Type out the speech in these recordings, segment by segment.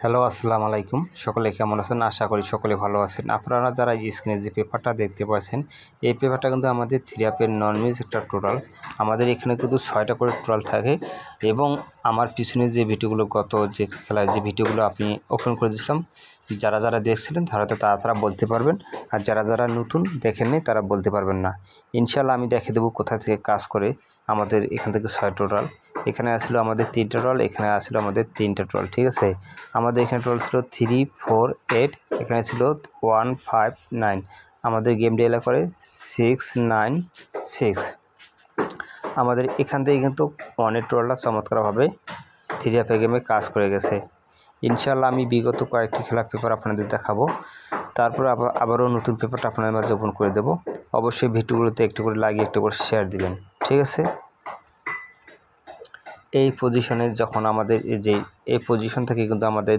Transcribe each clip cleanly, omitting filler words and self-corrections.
Hello, আসসালামু আলাইকুম। সকলে কেমন আছেন? আশা করি সকলে ভালো আছেন। আপনারা যারা স্ক্রিনে যে পেপারটা দেখতে পাচ্ছেন, এই পেপারটা কিন্তু আমাদের 3 অ্যাপের নন মিউজ একটা টোটাল। আমাদের এখানে কিন্তু 6টা করে টোটাল থাকে এবং আমার পিছনে যে ভিডিওগুলো গত যে খেলার যে ভিডিওগুলো আপনি ওপেন করে দিয়েছিলাম, যারা দেখছিলেন তারা বলতে পারবেন, আর যারা নতুন দেখেননি তারা বলতে পারবেন না। ইনশাআল্লাহ আমি দেখিয়ে দেবো কোথা থেকে কাজ করে আমাদের এখান থেকে 6 টোটাল। এখানে আসলো আমাদের 3টা টোটাল, এখানে আসলো আমাদের 3টা টোটাল, ঠিক আছে। আমাদের এখানে টোটাল ছিল 3, 4, 8, এখানে ছিল 1, 5, 9। আমাদের গেম ডেলা করে 6, 9, 6। আমাদের এখান থেকে কিন্তু ওয়ানের টোটালটা চমৎকারভাবে 3 অ্যাপে গেমে কাজ করে গেছে। ইনশাআল্লাহ আমি বিগত কয়েকটি খেলার পেপার আপনাদের দেখাবো, তারপরে আবারও নতুন পেপারটা আপনাদের মাঝে ওপেন করে দেবো। অবশ্যই ভিডিওগুলোতে একটু করে লাগিয়ে একটু করে শেয়ার দিবেন, ঠিক আছে। এই পজিশনে যখন আমাদের এই পজিশন থেকে কিন্তু আমাদের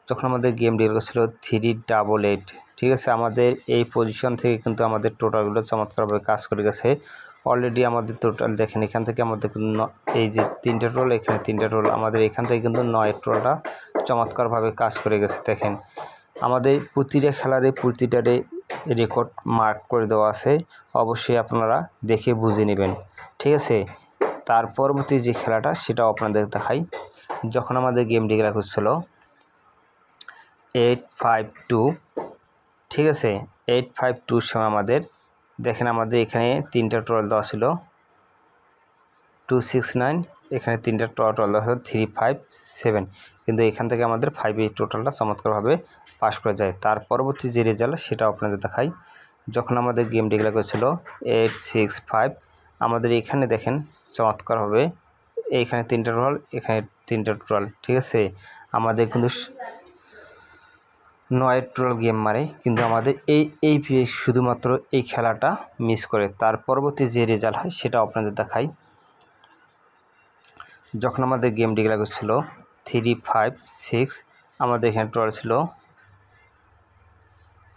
যখন আমাদের গেম ডিল করছিল 388, ঠিক আছে। আমাদের এই পজিশন থেকে কিন্তু আমাদের টোটালগুলো চমৎকারভাবে কাজ করে গেছে। অলরেডি আমাদের টোটাল দেখেন, এখান থেকে আমাদের এই যে 3টা টোল, এখানে 3টা টোল, আমাদের এখান থেকে কিন্তু 9 টোলটা চমৎকারভাবে কাজ করে গেছে। দেখেন আমাদের প্রতিটা খেলারে প্রতিটারে রেকর্ড মার্ক করে দেওয়া আছে, অবশ্যই আপনারা দেখে বুঝে নেবেন, ঠিক আছে। তার পরবর্তী যে খেলাটা সেটাও আপনাদের দেখাই। যখন আমাদের গেম ডিগ্রা করছিল 852, ঠিক আছে, 852 সময় আমাদের দেখেন আমাদের এখানে 3টা টোটাল দেওয়া ছিল 269, এখানে 3টা টোটাল দেওয়া ছিল 357, কিন্তু এখান থেকে আমাদের 5 টোটালটা চমৎকারভাবে পাস করে যায়। তার পরবর্তী যে রেজাল্ট সেটাও আপনাদের দেখাই। যখন আমাদের গেম ডিক্লেয়ার করেছিল 865, আমাদের এখানে দেখেন চমৎকারভাবে এইখানে 3টা টোটাল, এখানে 3টা টোটাল, ঠিক আছে। আমাদের কিন্তু 9 টোটাল গেম মারে, কিন্তু আমাদের এই শুধুমাত্র এই খেলাটা মিস করে। তার পরবর্তী যে রেজাল্ট হয় সেটাও আপনাদের দেখাই। যখন আমাদের গেম ডিক্লেয়ার করছিল 356, আমাদের এখানে টোটাল ছিল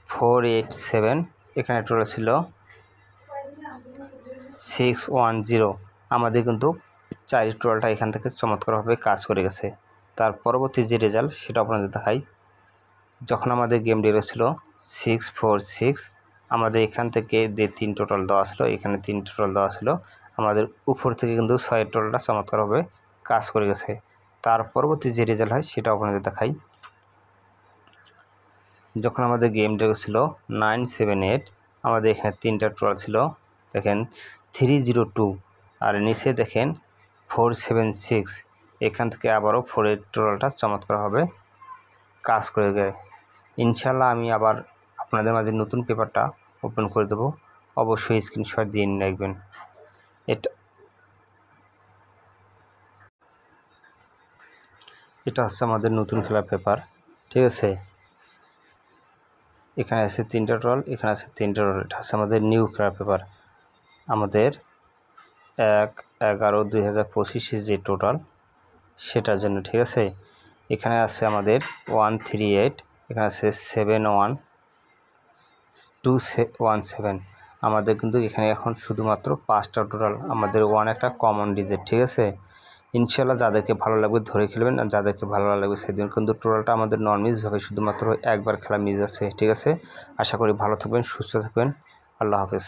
487, এখানে টোটাল ছিল 610। আমাদের কিন্তু 4 টোটালটা এখান থেকে চমৎকারভাবে কাজ করে গেছে। তার পরবর্তী যে রেজাল্ট সেটা আপনাদের দেখাই। যখন আমাদের গেম ডিক্লেয়ার ছিল 646, আমাদের এখান থেকে যে 3 টোটাল দেওয়া ছিল, এখানে 3 টোটাল দেওয়া ছিল, আমাদের উপর থেকে কিন্তু 6 টোটালটা চমৎকারভাবে কাজ করে গেছে। তার পরবর্তী যে রেজাল্ট হয় সেটা আপনাদের দেখাই। যখন আমাদের গেম ডিক্লেয়ার ছিল 978, আমাদের এখানে 3টা টোটাল ছিল, দেখেন 302, আর নিচে দেখেন 476, এখান থেকে আবারও 4 টোটালটা চমৎকারভাবে কাজ করে যায়। ইনশাআল্লাহ আমি আবার আপনাদের মাঝে নতুন পেপারটা ওপেন করে দেবো, অবশ্যই স্ক্রিনশট দিয়ে রাখবেন। এটা হচ্ছে আমাদের নতুন খেলার পেপার, ঠিক আছে। এখানে আছে 3টা টোটাল, এখানে আছে 3টা টোটাল, এটা হচ্ছে আমাদের নিউ খেলার পেপার। আমাদের 1/11/2025 যে টোটাল সেটার জন্য, ঠিক আছে। এখানে আছে আমাদের 138, এখানে আছে 71217। আমাদের কিন্তু এখানে এখন শুধুমাত্র 5টা টোটাল, আমাদের 1 একটা কমন ডিজিট, ঠিক আছে। ইনশাআল্লাহ যাদেরকে ভালো লাগবে ধরে খেলবেন, আর যাদেরকে ভালো লাগবে সেদিন কিন্তু টোটালটা আমাদের নন মিসভাবে শুধুমাত্র একবার খেলা মিস আছে, ঠিক আছে। আশা করি ভালো থাকবেন, সুস্থ থাকবেন। আল্লাহ হাফেজ।